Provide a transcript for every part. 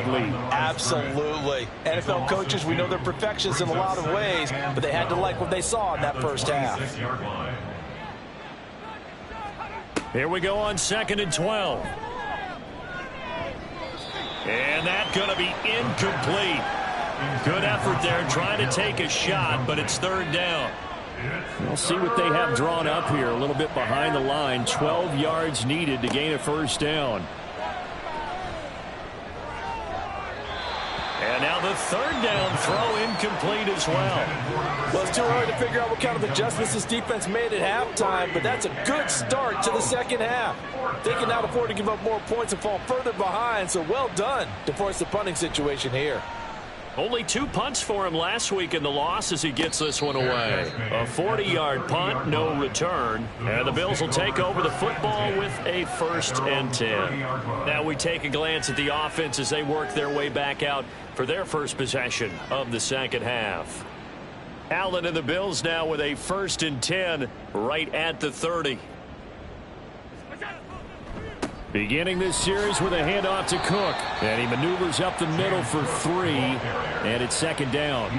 that lead. Absolutely. NFL coaches, we know they're perfectionists in a lot of ways, but they had to like what they saw in that first half. Here we go on 2nd and 12. And that's going to be incomplete. Good effort there trying to take a shot, but it's 3rd down. We'll see what they have drawn up here. A little bit behind the line. 12 yards needed to gain a 1st down. And now the 3rd down throw incomplete as well. Well, it's too early to figure out what kind of adjustments this defense made at halftime, but that's a good start to the 2nd half. They can now afford to give up more points and fall further behind, so well done to force the punting situation here. Only 2 punts for him last week in the loss as he gets this one away. A 40-yard punt, no return. And the Bills will take over the football with a 1st and 10. Now we take a glance at the offense as they work their way back out for their first possession of the 2nd half. Allen and the Bills now with a 1st and 10 right at the 30. Beginning this series with a handoff to Cook. And he maneuvers up the middle for 3. And it's 2nd down.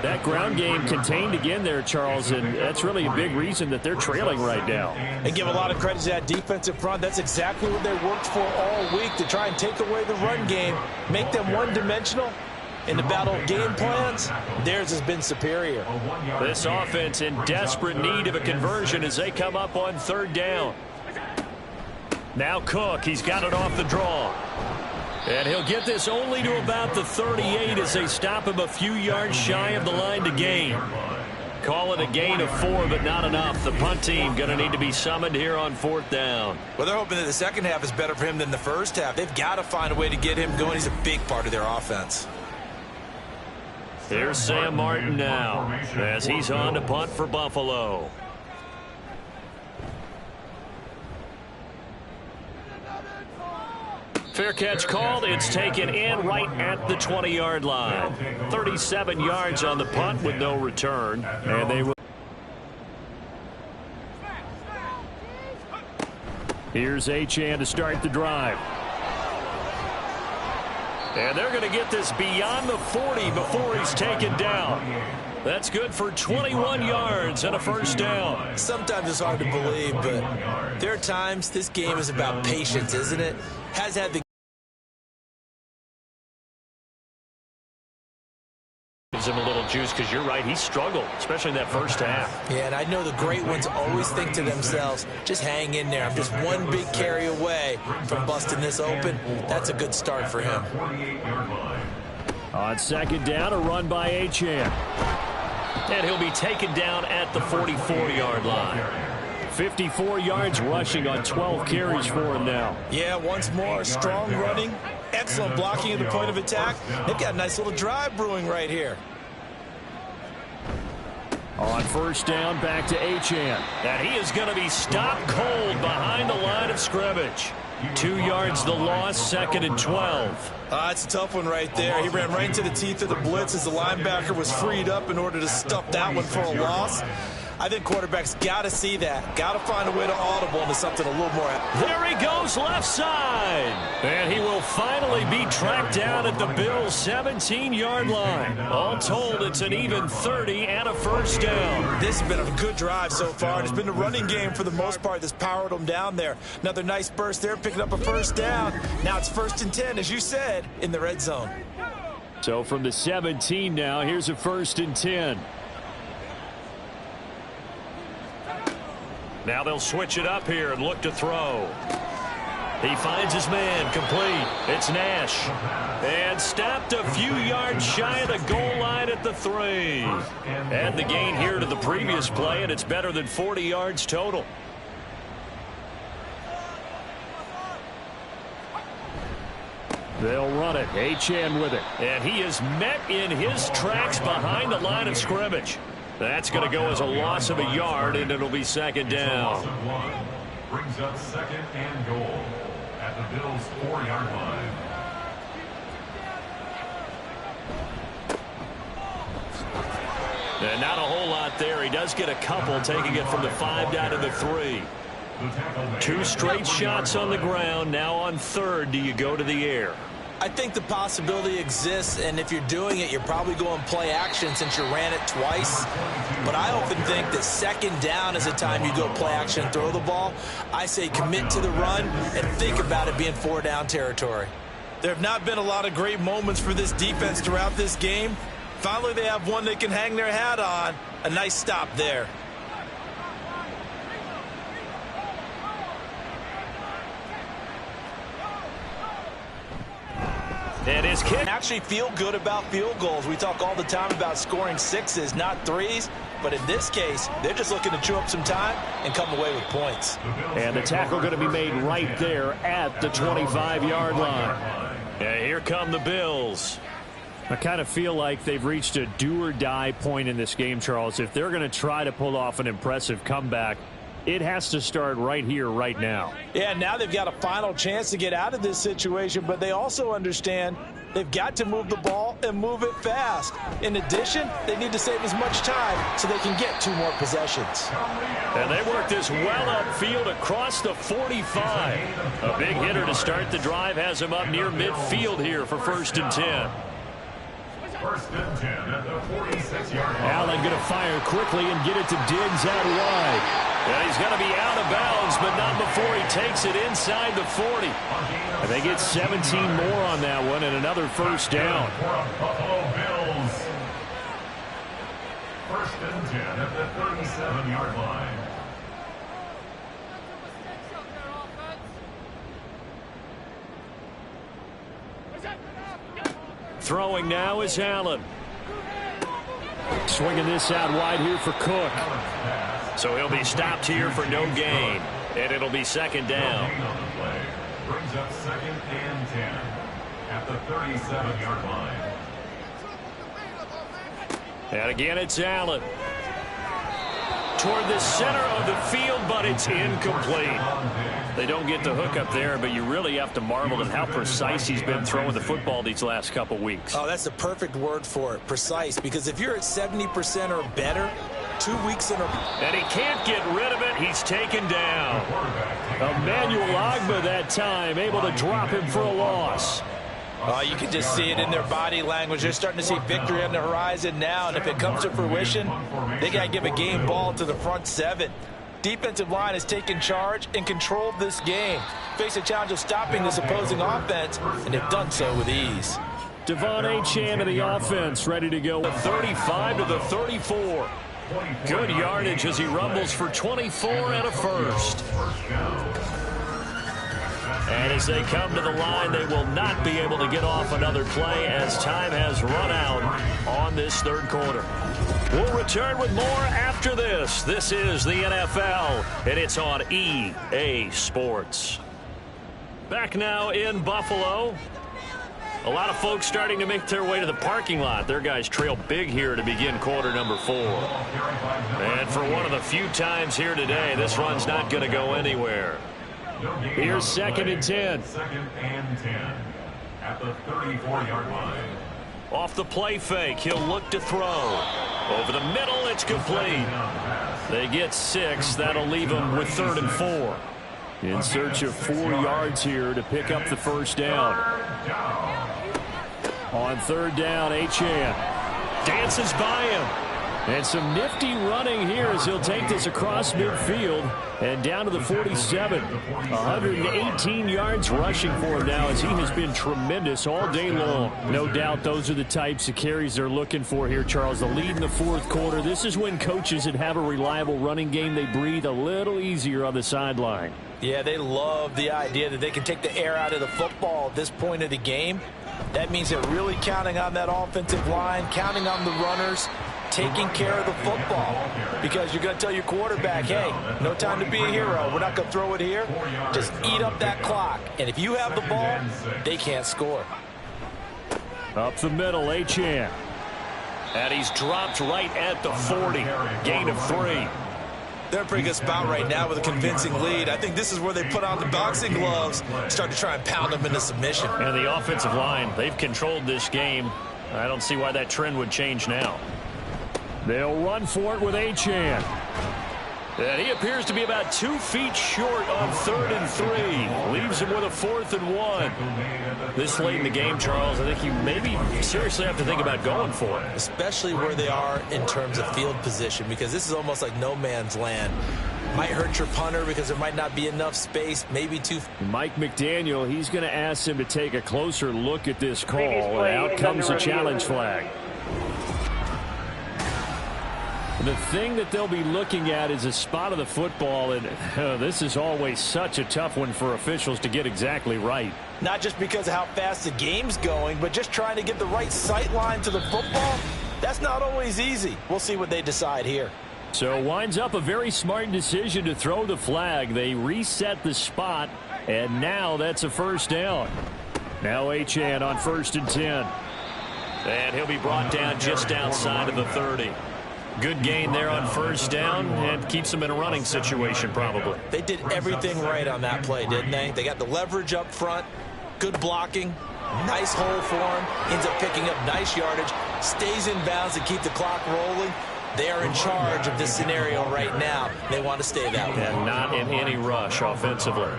That ground game contained again there, Charles, and that's really a big reason that they're trailing right now. And give a lot of credit to that defensive front. That's exactly what they worked for all week, to try and take away the run game, make them one-dimensional. In the battle of game plans, theirs has been superior. This offense in desperate need of a conversion as they come up on 3rd down. Now Cook, he's got it off the draw. And he'll get this only to about the 38 as they stop him a few yards shy of the line to gain. Call it a gain of 4, but not enough. The punt team going to need to be summoned here on 4th down. Well, they're hoping that the 2nd half is better for him than the 1st half. They've got to find a way to get him going. He's a big part of their offense. Here's Sam Martin now as he's on to punt for Buffalo. Fair catch called. It's taken in right at the 20-yard line. 37 yards on the punt with no return. And they will. Here's Achane to start the drive. And they're going to get this beyond the 40 before he's taken down. That's good for 21 yards and a 1st down. Sometimes it's hard to believe, but there are times this game is about patience, isn't it? Has had the gives him a little juice because you're right, he struggled, especially in that 1st half. Yeah, and I know the great ones always think to themselves, just hang in there. I'm just one big carry away from busting this open. That's a good start for him. On 2nd down, a run by Achane. And he'll be taken down at the 44-yard line. 54 yards rushing on 12 carries for him now. Yeah, once more, strong running, excellent blocking at the point of attack. They've got a nice little drive brewing right here. On 1st down, back to Achane. And he is going to be stopped cold behind the line of scrimmage. 2 yards the loss, 2nd and 12. It's a tough one right there. He ran right into the teeth of the blitz as the linebacker was freed up in order to stuff that one for a loss. I think quarterbacks got to see that. Got to find a way to audible into something a little more. There he goes left side. And he will finally be tracked down at the Bills' 17-yard line. All told, it's an even 30 and a 1st down. This has been a good drive so far. It's been the running game for the most part that's powered them down there. Another nice burst there, picking up a 1st down. Now it's 1st and 10, as you said, in the red zone. So from the 17 now, here's a 1st and 10. Now they'll switch it up here and look to throw. He finds his man, complete. It's Nash. And stopped a few yards shy of the goal line at the 3. And the gain here to the previous play, and it's better than 40 yards total. They'll run it. Achane with it. And he is met in his tracks behind the line of scrimmage. That's going to go as a loss of a yard, and it'll be 2nd down. Brings up 2nd and goal at the Bills' 4-yard line. And not a whole lot there. He does get a couple, taking it from the 5 down to the 3. 2 straight shots on the ground. Now on 3rd, do you go to the air? I think the possibility exists, and if you're doing it, you're probably going play action since you ran it twice. But I often think that second down is the time you go play action and throw the ball. I say commit to the run and think about it being 4-down territory. There have not been a lot of great moments for this defense throughout this game. Finally, they have one they can hang their hat on. A nice stop there. And his kick. Actually feel good about field goals. We talk all the time about scoring 6s, not 3s. But in this case, they're just looking to chew up some time and come away with points. And the tackle going to be made right there at the 25-yard line. And here come the Bills. I kind of feel like they've reached a do-or-die point in this game, Charles. If they're going to try to pull off an impressive comeback, it has to start right here, right now. Yeah, now they've got a final chance to get out of this situation, but they also understand they've got to move the ball and move it fast. In addition, they need to save as much time so they can get 2 more possessions. And they work this well upfield across the 45. A big hitter to start the drive has him up near midfield here for 1st and 10. 1st and 10 at the 46-yard line. Allen going to fire quickly and get it to Diggs out wide. And he's going to be out of bounds, but not before he takes it inside the 40. And they get 17 more on that one and another 1st down. Buffalo Bills. 1st and 10 at the 37-yard line. Throwing now is Allen. Swinging this out wide here for Cook. So he'll be stopped here for no gain. And it'll be 2nd down. Brings up 2nd and 10 at the 37-yard line. And again, it's Allen. Toward the center of the field, but it's incomplete. They don't get the hook up there, but you really have to marvel at how precise he's been throwing the football these last couple weeks. Oh, that's the perfect word for it, precise, because if you're at 70% or better, 2 weeks in a row. And he can't get rid of it. He's taken down. Emmanuel Ogbah that time, able to drop him for a loss. You can just see it in their body language. They're starting to see victory on the horizon now, and if it comes to fruition, they got to give a game ball to the front 7. Defensive line has taken charge and controlled this game. Face a challenge of stopping this opposing offense, and they've done so with ease. Devon Achane of the offense ready to go. 35 to the 34. Good yardage as he rumbles for 24 and a 1st. And as they come to the line, they will not be able to get off another play as time has run out on this 3rd quarter. We'll return with more after this. This is the NFL, and it's on EA Sports. Back now in Buffalo. A lot of folks starting to make their way to the parking lot. Their guys trail big here to begin quarter number 4. And for one of the few times here today, this run's not going to go anywhere. Here's 2nd and 10. 2nd and 10 at the 34-yard line. Off the play fake, he'll look to throw. Over the middle, it's complete. They get 6. That'll leave them with 3rd and 4. In search of 4 yards here to pick up the 1st down. On 3rd down, Achane dances by him. And some nifty running here as he'll take this across midfield and down to the 47. 118 yards rushing for him now as he has been tremendous all day long. No doubt those are the types of carries they're looking for here, Charles. The lead in the 4th quarter. This is when coaches that have a reliable running game, they breathe a little easier on the sideline. Yeah, they love the idea that they can take the air out of the football at this point of the game. That means they're really counting on that offensive line, counting on the runners, taking care of the football, because you're going to tell your quarterback, hey, no time to be a hero. We're not going to throw it here. Just eat up that clock. And if you have the ball, they can't score. Up the middle, Achane. And he's dropped right at the 40. Gain of 3. They're in a pretty good spot right now with a convincing lead. I think this is where they put on the boxing gloves, start to try and pound them into submission. And the offensive line, they've controlled this game. I don't see why that trend would change now. They'll run for it with Achane. And he appears to be about 2 feet short on 3rd and 3. Leaves him with a 4th and 1. This late in the game, Charles, I think you maybe seriously have to think about going for it. Especially where they are in terms of field position, because this is almost like no man's land. Might hurt your punter because there might not be enough space, maybe too. Mike McDaniel, he's going to ask him to take a closer look at this call, and out comes the challenge flag. The thing that they'll be looking at is a spot of the football, and this is always such a tough one for officials to get exactly right. Not just because of how fast the game's going, but just trying to get the right sight line to the football. That's not always easy. We'll see what they decide here. So winds up a very smart decision to throw the flag. They reset the spot, and now that's a first down. Now Achane on 1st and 10. And he'll be brought down just outside of the 30. Good gain there on 1st down, and keeps them in a running situation probably. They did everything right on that play, didn't they? They got the leverage up front, good blocking, nice hole for him, ends up picking up nice yardage, stays in bounds to keep the clock rolling. They are in charge of this scenario right now. They want to stay that way. And not in any rush offensively.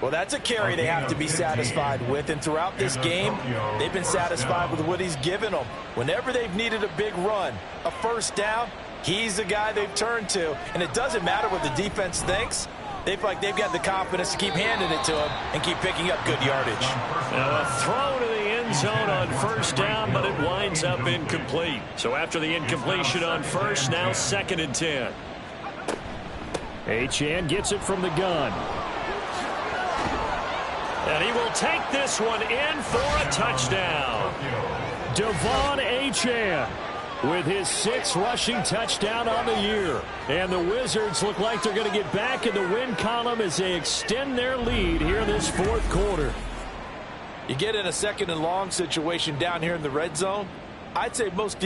Well, that's a carry they have to be satisfied with, and throughout this game, they've been satisfied with what he's given them. Whenever they've needed a big run, a first down, he's the guy they've turned to, and it doesn't matter what the defense thinks. They feel like they've got the confidence to keep handing it to him and keep picking up good yardage. Now a throw to the end zone on 1st down, but it winds up incomplete. So after the incompletion on 1st, now 2nd and 10. Achane gets it from the gun. And he will take this one in for a touchdown. Devon Achane with his 6th rushing touchdown on the year. And the Wizards look like they're going to get back in the win column as they extend their lead here in this 4th quarter. You get in a 2nd and long situation down here in the red zone, I'd say most